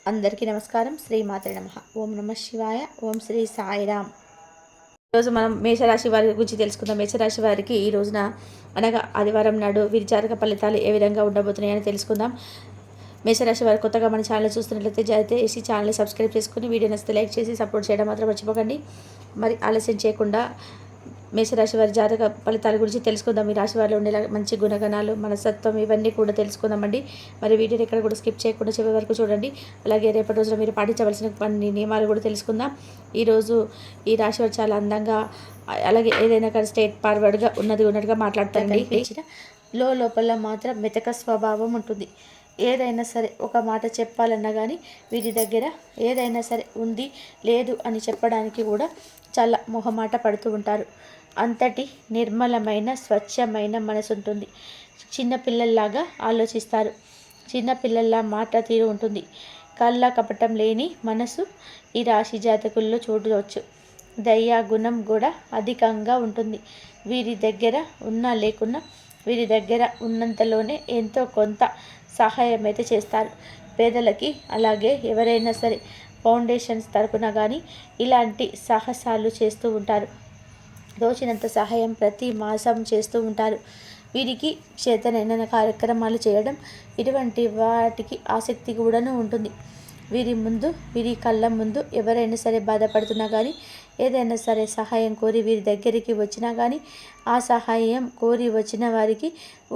అందరికీ నమస్కారం. శ్రీమాత్రే నమః. ఓం నమ శివాయ. ఓం శ్రీ సాయిరామ్. ఈరోజు మనం మేషరాశి వారి గురించి తెలుసుకుందాం. మేషరాశి వారికి ఈ రోజున అనగా ఆదివారం నాడు వీరి జాతక ఫలితాలు ఏ విధంగా ఉండబోతున్నాయని తెలుసుకుందాం. మేషరాశి వారు కొత్తగా మన ఛానల్ చూస్తున్నట్లయితే దయచేసి ఛానల్ని సబ్స్క్రైబ్ చేసుకుని వీడియో నచ్చితే లైక్ చేసి సపోర్ట్ చేయడం మాత్రం మర్చిపోకండి. మరి ఆలస్యం చేయకుండా మేషరాశి వారి జాతక ఫలితాల గురించి తెలుసుకుందాం. ఈ రాశి వారిలో ఉండే మంచి గుణగణాలు, మనస్తత్వం ఇవన్నీ కూడా తెలుసుకుందామండి. మరి వీడియోని ఎక్కడ కూడా స్కిప్ చేయకుండా చివరి వరకు చూడండి. అలాగే రేపటి రోజున మీరు పాటించవలసిన కొన్ని నియమాలు కూడా తెలుసుకుందాం. ఈరోజు ఈ రాశి వారు చాలా అలాగే ఏదైనా కానీ స్ట్రేట్ ఫార్వర్డ్గా ఉన్నట్టుగా మాట్లాడతారండి. లోపల మాత్రం మెతక స్వభావం ఉంటుంది. ఏదైనా సరే ఒక మాట చెప్పాలన్నా కానీ వీరి దగ్గర ఏదైనా సరే ఉంది లేదు అని చెప్పడానికి కూడా చాలా మొహమాట పడుతూ ఉంటారు. అంతటి నిర్మలమైన స్వచ్ఛమైన మనసు ఉంటుంది. చిన్నపిల్లల్లాగా ఆలోచిస్తారు. చిన్నపిల్లల్లా మాట తీరు ఉంటుంది. కళ్ళ కపటం లేని మనసు ఈ రాశి జాతకుల్లో చూడవచ్చు. దయా గుణం కూడా అధికంగా ఉంటుంది. వీరి దగ్గర ఉన్నా లేకున్నా వీరి దగ్గర ఉన్నంతలోనే ఎంతో కొంత సహాయం అయితే చేస్తారు. పేదలకి అలాగే ఎవరైనా సరే ఫౌండేషన్స్ తరపున కానీ ఇలాంటి సాహసాలు చేస్తూ ఉంటారు. దోచినంత సహాయం ప్రతి మాసం చేస్తూ ఉంటారు. వీరికి చేతనైన కార్యక్రమాలు చేయడం ఇటువంటి వాటికి ఆసక్తి కూడాను ఉంటుంది. వీరి కళ్ళ ముందు ఎవరైనా సరే బాధపడుతున్నా కానీ ఏదైనా సరే సహాయం కోరి వీరి దగ్గరికి వచ్చినా కానీ ఆ సహాయం కోరి వచ్చిన వారికి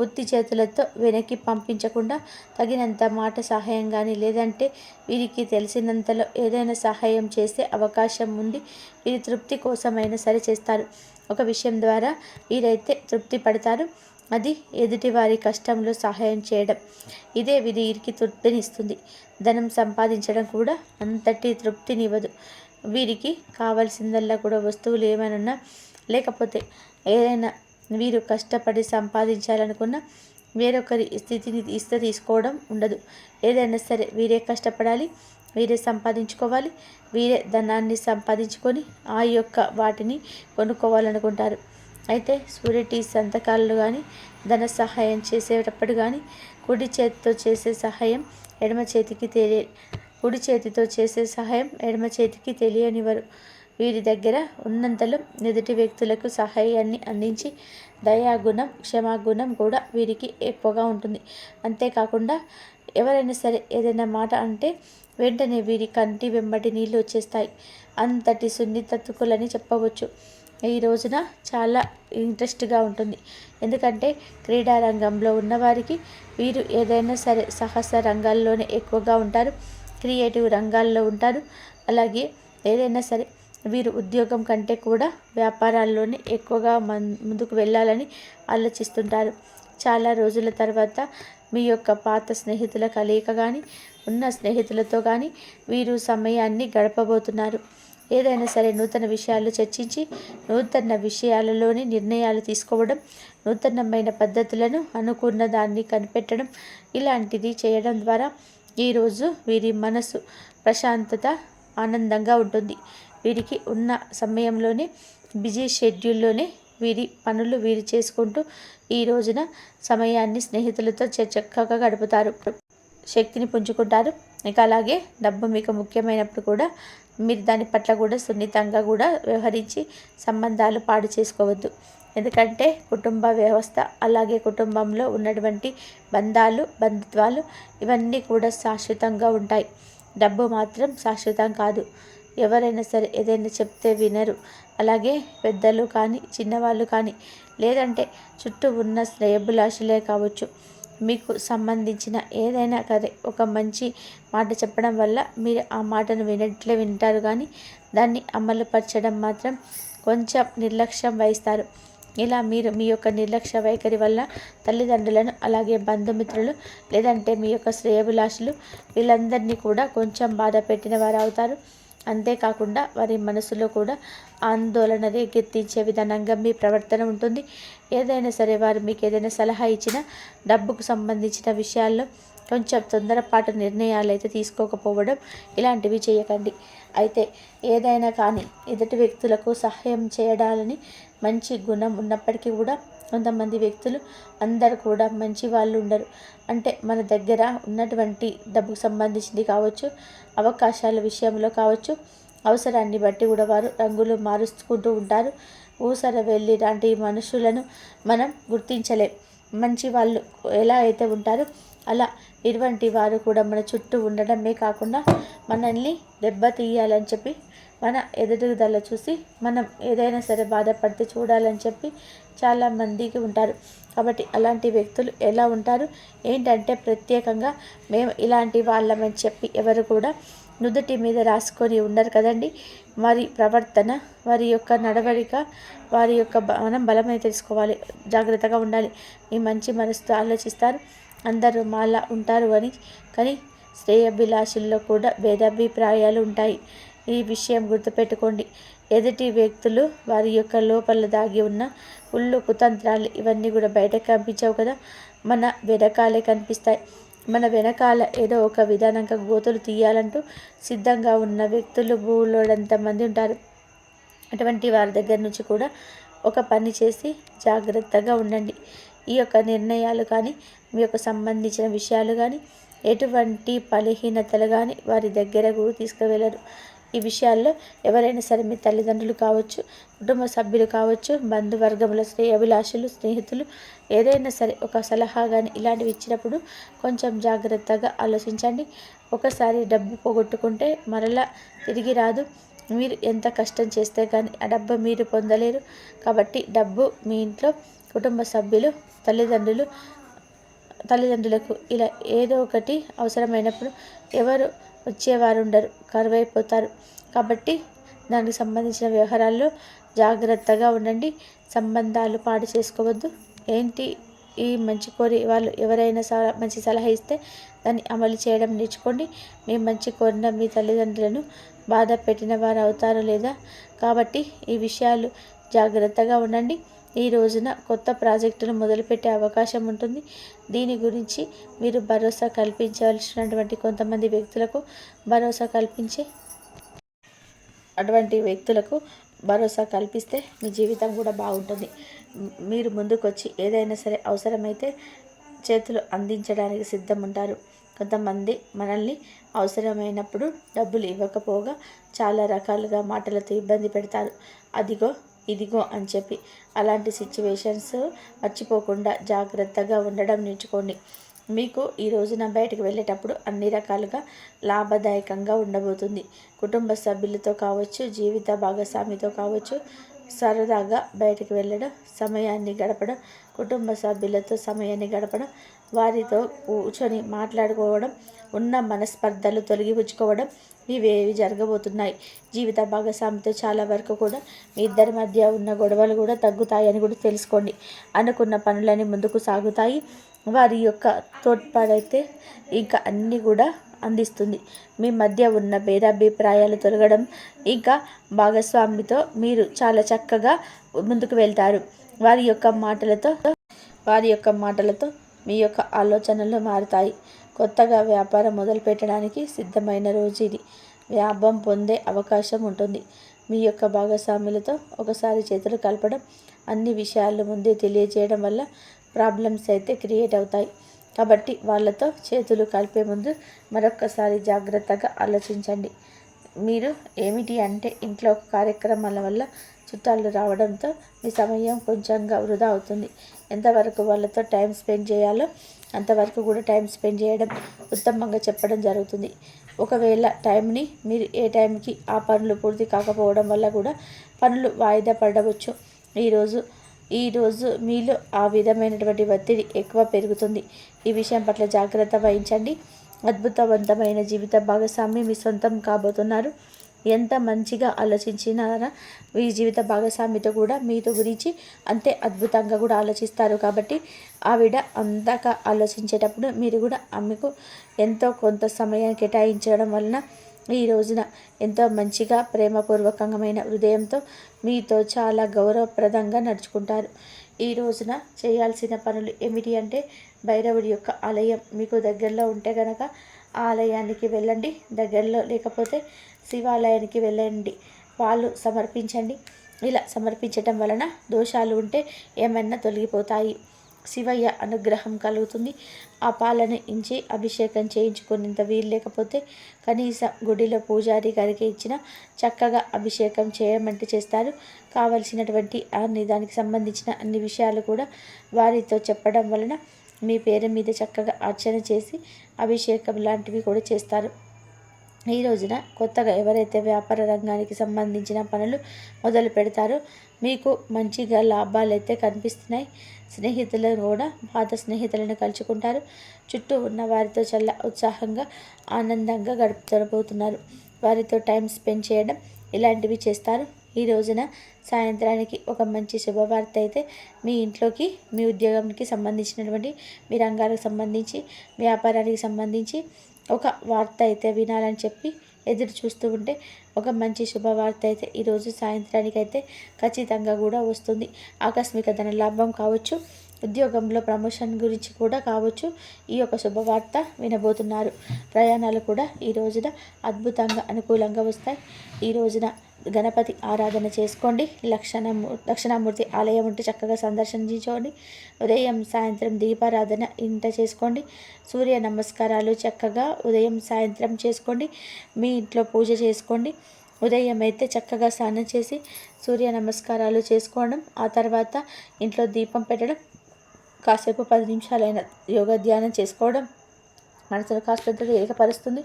ఉత్తి చేతులతో వెనక్కి పంపించకుండా తగినంత మాట సహాయం కానీ లేదంటే వీరికి తెలిసినంతలో ఏదైనా సహాయం చేసే అవకాశం ఉంది. వీరి తృప్తి కోసమైనా సరే చేస్తారు. ఒక విషయం ద్వారా వీరైతే తృప్తి పడతారు. అది ఎదుటివారి కష్టంలో సహాయం చేయడం. ఇదే వీరికి తృప్తినిస్తుంది. ధనం సంపాదించడం కూడా అంతటి తృప్తినివ్వదు. వీరికి కావాల్సిందల్లా కూడా వస్తువులు ఏమైనా లేకపోతే ఏదైనా వీరు కష్టపడి సంపాదించాలనుకున్న వేరొకరి స్థితిని తీసుకోవడం ఉండదు. ఏదైనా సరే వీరే కష్టపడాలి, వీరే సంపాదించుకోవాలి, వీరే ధనాన్ని సంపాదించుకొని ఆ యొక్క వాటిని కొనుక్కోవాలనుకుంటారు. అయితే సూరిటీ సంతకాలు కానీ ధన సహాయం చేసేటప్పుడు కానీ కుడి చేతితో చేసే సహాయం ఎడమ చేతికి తెలియనివారు. వీరి దగ్గర ఉన్నంతలో ఎదుటి వ్యక్తులకు సహాయాన్ని అందించి దయాగుణం, క్షమాగుణం కూడా వీరికి ఎక్కువగా ఉంటుంది. అంతేకాకుండా ఎవరైనా సరే ఏదైనా మాట అంటే వెంటనే వీరి కంటి వెంబడి నీళ్ళు వచ్చేస్తాయి. అంతటి సున్నితత్తుకులని చెప్పవచ్చు. ఈ రోజున చాలా ఇంట్రెస్ట్గా ఉంటుంది. ఎందుకంటే క్రీడా రంగంలో ఉన్నవారికి వీరు ఏదైనా సరే సాహస రంగాల్లోనే ఎక్కువగా ఉంటారు. క్రియేటివ్ రంగాల్లో ఉంటారు. అలాగే ఏదైనా సరే వీరు ఉద్యోగం కంటే కూడా వ్యాపారాల్లోనే ఎక్కువగా ముందుకు వెళ్ళాలని ఆలోచిస్తుంటారు. చాలా రోజుల తర్వాత మీ యొక్క పాత స్నేహితుల కలయిక కానీ ఉన్న స్నేహితులతో కానీ వీరు సమయాన్ని గడపబోతున్నారు. ఏదైనా సరే నూతన విషయాలు చర్చించి నూతన విషయాలలోని నిర్ణయాలు తీసుకోవడం, నూతనమైన పద్ధతులను అనుకున్న దాన్ని కనిపెట్టడం ఇలాంటిది చేయడం ద్వారా ఈరోజు వీరి మనసు ప్రశాంతత ఆనందంగా ఉంటుంది. వీరికి ఉన్న సమయంలోనే బిజీ షెడ్యూల్లోనే వీరి పనులు వీరు చేసుకుంటూ ఈ రోజున సమయాన్ని స్నేహితులతో చక్కగా గడుపుతారు. శక్తిని పుంజుకుంటారు. ఇక అలాగే డబ్బు మీకు ముఖ్యమైనప్పుడు కూడా మీరు దాని పట్ల కూడా సున్నితంగా కూడా వ్యవహరించి సంబంధాలు పాడు చేసుకోవద్దు. ఎందుకంటే కుటుంబ వ్యవస్థ అలాగే కుటుంబంలో ఉన్నటువంటి బంధుత్వాలు ఇవన్నీ కూడా శాశ్వతంగా ఉంటాయి. డబ్బు మాత్రం శాశ్వతం కాదు. ఎవరైనా సరే ఏదైనా చెప్తే వినరు. అలాగే పెద్దలు కానీ చిన్నవాళ్ళు కానీ లేదంటే చుట్టూ ఉన్న శ్రేయభిలాషులే కావచ్చు, మీకు సంబంధించిన ఏదైనా సరే ఒక మంచి మాట చెప్పడం వల్ల మీరు ఆ మాటను వింటారు కానీ దాన్ని అమలుపరచడం మాత్రం కొంచెం నిర్లక్ష్యం వహిస్తారు. ఇలా మీరు మీ యొక్క నిర్లక్ష్య వైఖరి వల్ల తల్లిదండ్రులను అలాగే బంధుమిత్రులు లేదంటే మీ యొక్క శ్రేయభిలాషులు వీళ్ళందరినీ కూడా కొంచెం బాధ పెట్టిన వారు అవుతారు. అంతేకాకుండా వారి మనసులో కూడా ఆందోళన రేకెత్తించే విధానంగా మీ ప్రవర్తన ఉంటుంది. ఏదైనా సరే వారు మీకు ఏదైనా సలహా ఇచ్చినా డబ్బుకు సంబంధించిన విషయాల్లో కొంచెం తొందరపాటు నిర్ణయాలు అయితే తీసుకోకపోవడం ఇలాంటివి చేయకండి. అయితే ఏదైనా కానీ ఎదుటి వ్యక్తులకు సహాయం చేయడాలని మంచి గుణం ఉన్నప్పటికీ కూడా కొంతమంది వ్యక్తులు అందరు కూడా మంచి వాళ్ళు ఉండరు. అంటే మన దగ్గర ఉన్నటువంటి డబ్బుకు సంబంధించింది కావచ్చు, అవకాశాల విషయంలో కావచ్చు, అవసరాన్ని బట్టి కూడా వారు రంగులు మారుచుకుంటూ ఉంటారు. ఊసర వెళ్ళి లాంటి మనుషులను మనం గుర్తించలేం. మంచి వాళ్ళు ఎలా అయితే ఉంటారో అలా ఇటువంటి వారు కూడా మన చుట్టూ ఉండడమే కాకుండా మనల్ని దెబ్బతీయాలని చెప్పి, మన ఎదుగుదల చూసి మనం ఏదైనా సరే బాధపడితే చూడాలని చెప్పి చాలామందికి ఉంటారు. కాబట్టి అలాంటి వ్యక్తులు ఎలా ఉంటారు ఏంటంటే, ప్రత్యేకంగా మేము ఇలాంటి వాళ్ళమని చెప్పి ఎవరు కూడా నుదుటి మీద రాసుకొని ఉండరు కదండి. వారి ప్రవర్తన, వారి యొక్క నడవడిక, వారి యొక్క మనం బలమై తెలుసుకోవాలి, జాగ్రత్తగా ఉండాలి. మీ మంచి మనసుతో ఆలోచిస్తారు, అందరూ మాలా ఉంటారు అని. కానీ శ్రేయభిలాషుల్లో కూడా భేదాభిప్రాయాలు ఉంటాయి. ఈ విషయం గుర్తుపెట్టుకోండి. ఎదుటి వ్యక్తులు వారి యొక్క లోపల దాగి ఉన్న కుళ్ళు కుతంత్రాలు ఇవన్నీ కూడా బయటకు కనిపించవు కదా, మన వెనకాలే కనిపిస్తాయి. మన వెనకాల ఏదో ఒక విధానంగా గోతులు తీయాలంటూ సిద్ధంగా ఉన్న వ్యక్తులు బోలెడంతమంది ఉంటారు. అటువంటి వారి దగ్గర నుంచి కూడా ఒక పని చేసి జాగ్రత్తగా ఉండండి. ఈ యొక్క నిర్ణయాలు కానీ, మీ యొక్క సంబంధించిన విషయాలు కానీ, ఎటువంటి బలహీనతలు కానీ వారి దగ్గరకు తీసుకువెళ్ళరు. ఈ విషయాల్లో ఎవరైనా సరే, మీ తల్లిదండ్రులు కావచ్చు, కుటుంబ సభ్యులు కావచ్చు, బంధువర్గముల శ్రేయభిలాషులు, స్నేహితులు, ఏదైనా సరే ఒక సలహా కానీ ఇలాంటివి ఇచ్చినప్పుడు కొంచెం జాగ్రత్తగా ఆలోచించండి. ఒకసారి డబ్బు పోగొట్టుకుంటే మరలా తిరిగి రాదు. మీరు ఎంత కష్టం చేస్తే కానీ ఆ డబ్బు మీరు పొందలేరు. కాబట్టి డబ్బు మీ ఇంట్లో కుటుంబ సభ్యులు, తల్లిదండ్రులకు ఇలా ఏదో ఒకటి అవసరమైనప్పుడు ఎవరు వచ్చేవారు ఉండరు, కరువైపోతారు. కాబట్టి దానికి సంబంధించిన వ్యవహారాల్లో జాగ్రత్తగా ఉండండి. సంబంధాలు పాడు చేసుకోవద్దు. ఏంటి ఈ మంచి కోరి వాళ్ళు ఎవరైనా మంచి సలహా ఇస్తే దాన్ని అమలు చేయడం నేర్చుకోండి. మీ మంచి కోరిన మీ తల్లిదండ్రులను బాధ పెట్టిన వారు అవుతారో లేదా. కాబట్టి ఈ విషయాలు జాగ్రత్తగా ఉండండి. ఈ రోజున కొత్త ప్రాజెక్టును మొదలుపెట్టే అవకాశం ఉంటుంది. దీని గురించి మీరు భరోసా కల్పించవలసినటువంటి కొంతమంది వ్యక్తులకు భరోసా కల్పించే అటువంటి వ్యక్తులకు భరోసా కల్పిస్తే మీ జీవితం కూడా బాగుంటుంది. మీరు ముందుకొచ్చి ఏదైనా సరే అవసరమైతే చేతులు అందించడానికి సిద్ధం ఉంటారు. కొంతమంది మనల్ని అవసరమైనప్పుడు డబ్బులు ఇవ్వకపోగా చాలా రకాలుగా మాటలతో ఇబ్బంది పెడతారు. అదిగో ఇదిగో అని చెప్పి. అలాంటి సిచ్యువేషన్స్ మర్చిపోకుండా జాగ్రత్తగా ఉండడం నేర్చుకోండి. మీకు ఈ రోజున బయటకు వెళ్ళేటప్పుడు అన్ని రకాలుగా లాభదాయకంగా ఉండబోతుంది. కుటుంబ సభ్యులతో కావచ్చు, జీవిత భాగస్వామితో కావచ్చు, సరదాగా బయటకు వెళ్ళడం, సమయాన్ని గడపడం, కుటుంబ సభ్యులతో సమయాన్ని గడపడం, వారితో కూర్చొని మాట్లాడుకోవడం, ఉన్న మనస్పర్ధలు తొలగిపుచ్చుకోవడం, ఇవేవి జరగబోతున్నాయి. జీవిత భాగస్వామితో చాలా వరకు కూడా మీ ఇద్దరి మధ్య ఉన్న గొడవలు కూడా తగ్గుతాయని కూడా తెలుసుకోండి. అనుకున్న పనులని ముందుకు సాగుతాయి. వారి యొక్క తోడ్పాడైతే ఇంకా అన్నీ కూడా అందిస్తుంది. మీ మధ్య ఉన్న భేదాభిప్రాయాలు తొలగడం, ఇంకా భాగస్వామితో మీరు చాలా చక్కగా ముందుకు వెళ్తారు. వారి యొక్క మాటలతో మీ యొక్క ఆలోచనలు మారుతాయి. కొత్తగా వ్యాపారం మొదలుపెట్టడానికి సిద్ధమైన రోజు ఇది. లాభం పొందే అవకాశం ఉంటుంది. మీ యొక్క భాగస్వాములతో ఒకసారి చేతులు కలపడం, అన్ని విషయాలు ముందే తెలియజేయడం వల్ల ప్రాబ్లమ్స్ అయితే క్రియేట్ అవుతాయి. కాబట్టి వాళ్ళతో చేతులు కలిపే ముందు మరొక్కసారి జాగ్రత్తగా ఆలోచించండి. మీరు ఏమిటి అంటే, ఇంట్లో కార్యక్రమాల వల్ల చుట్టాలు రావడంతో మీ సమయం కొంచెంగా వృధా అవుతుంది. ఎంతవరకు వాళ్ళతో టైం స్పెండ్ చేయాలో అంతవరకు కూడా టైం స్పెండ్ చేయడం ఉత్తమంగా చెప్పడం జరుగుతుంది. ఒకవేళ టైంని మీరు ఏ టైంకి ఆ పనులు పూర్తి కాకపోవడం వల్ల కూడా పనులు వాయిదా పడవచ్చు. ఈరోజు మీలో ఆ విధమైనటువంటి ఒత్తిడి ఎక్కువ పెరుగుతుంది. ఈ విషయం పట్ల జాగ్రత్త వహించండి. అద్భుతవంతమైన జీవిత భాగస్వామి మీ సొంతం కాబోతున్నారు. ఎంత మంచిగా ఆలోచించినారా మీ జీవిత భాగస్వామితో కూడా మీతో గురించి అంతే అద్భుతంగా కూడా ఆలోచిస్తారు. కాబట్టి ఆవిడ అంతగా ఆలోచించేటప్పుడు మీరు కూడా ఆమెకు ఎంతో కొంత సమయం కేటాయించడం వలన ఈ రోజున ఎంతో మంచిగా ప్రేమపూర్వకమైన హృదయంతో మీతో చాలా గౌరవప్రదంగా నడుచుకుంటారు. ఈ రోజున చేయాల్సిన పనులు ఏమిటి అంటే, భైరవుడి యొక్క ఆలయం మీకు దగ్గరలో ఉంటే కనుక ఆ ఆలయానికి వెళ్ళండి. దగ్గరలో లేకపోతే శివాలయానికి వెళ్ళండి. పాలు సమర్పించండి. ఇలా సమర్పించటం వలన దోషాలు ఉంటే ఏమైనా తొలగిపోతాయి. శివయ్య అనుగ్రహం కలుగుతుంది. ఆ పాలను ఇంచి అభిషేకం చేయించుకునేంత వీలు లేకపోతే కనీసం గుడిలో పూజారి గారికి ఇచ్చిన చక్కగా అభిషేకం చేయమంటే చేస్తారు. కావలసినటువంటి దానికి సంబంధించిన అన్ని విషయాలు కూడా వారితో చెప్పడం వలన మీ పేరు మీద చక్కగా అర్చన చేసి అభిషేకం లాంటివి కూడా చేస్తారు. ఈ రోజున కొత్తగా ఎవరైతే వ్యాపార రంగానికి సంబంధించిన పనులు మొదలు పెడతారో మీకు మంచిగా లాభాలు అయితే కనిపిస్తున్నాయి. స్నేహితులను కూడా పాత స్నేహితులను కలుసుకుంటారు. చుట్టూ ఉన్న వారితో చాలా ఉత్సాహంగా ఆనందంగా గడుపుతూ వారితో టైం స్పెండ్ చేయడం ఇలాంటివి చేస్తారు. ఈ రోజున సాయంత్రానికి ఒక మంచి శుభవార్త అయితే మీ ఇంట్లోకి, మీ ఉద్యోగానికి సంబంధించినటువంటి, మీ రంగాలకు సంబంధించి, వ్యాపారానికి సంబంధించి ఒక వార్త అయితే వినాలని చెప్పి ఎదురు చూస్తూ ఉంటే ఒక మంచి శుభవార్త అయితే ఈరోజు సాయంత్రానికి అయితే ఖచ్చితంగా కూడా వస్తుంది. ఆకస్మిక ధన లాభం కావచ్చు, ఉద్యోగంలో ప్రమోషన్ గురించి కూడా కావచ్చు, ఈ యొక్క శుభవార్త వినబోతున్నారు. ప్రయాణాలు కూడా ఈ రోజున అద్భుతంగా అనుకూలంగా వస్తాయి. ఈ రోజున గణపతి ఆరాధన చేసుకోండి. దక్షిణామూర్తి ఆలయం ఉంటే చక్కగా సందర్శించుకోండి. ఉదయం సాయంత్రం దీపారాధన ఇంట చేసుకోండి. సూర్య నమస్కారాలు చక్కగా ఉదయం సాయంత్రం చేసుకోండి. మీ ఇంట్లో పూజ చేసుకోండి. ఉదయం అయితే చక్కగా స్నానం చేసి సూర్య నమస్కారాలు చేసుకోవడం, ఆ తర్వాత ఇంట్లో దీపం పెట్టడం, కాసేపు 10 నిమిషాలైన యోగా ధ్యానం చేసుకోవడం మనసును కాస్తంత ఏకపరుస్తుంది.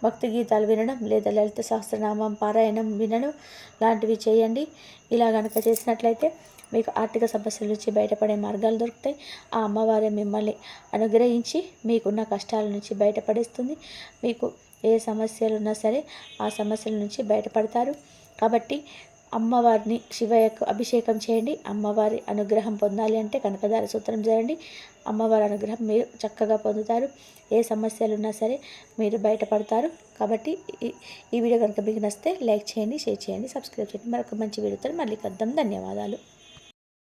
భక్తి గీతాలు వినడం లేదా లలిత సహస్రనామం పారాయణం వినడం లాంటివి చేయండి. ఇలా కనుక చేసినట్లయితే మీకు ఆర్థిక సమస్యల నుంచి బయటపడే మార్గాలు దొరుకుతాయి. ఆ అమ్మవారే మిమ్మల్ని అనుగ్రహించి మీకున్న కష్టాల నుంచి బయటపడేస్తుంది. మీకు ఏ సమస్యలు ఉన్నా సరే ఆ సమస్యల నుంచి బయటపడతారు. కాబట్టి అమ్మవారిని శివయ్యకు అభిషేకం చేయండి. అమ్మవారి అనుగ్రహం పొందాలి అంటే కనకదార సూత్రం చేయండి. అమ్మవారి అనుగ్రహం మీరు చక్కగా పొందుతారు. ఏ సమస్యలు ఉన్నా సరే మీరు బయటపడతారు. కాబట్టి ఈ వీడియో కనుక మీకు నచ్చితే లైక్ చేయండి, షేర్ చేయండి, సబ్స్క్రైబ్ చేయండి. మరొక మంచి వీడియోతో మళ్ళీ కలుద్దాం. ధన్యవాదాలు.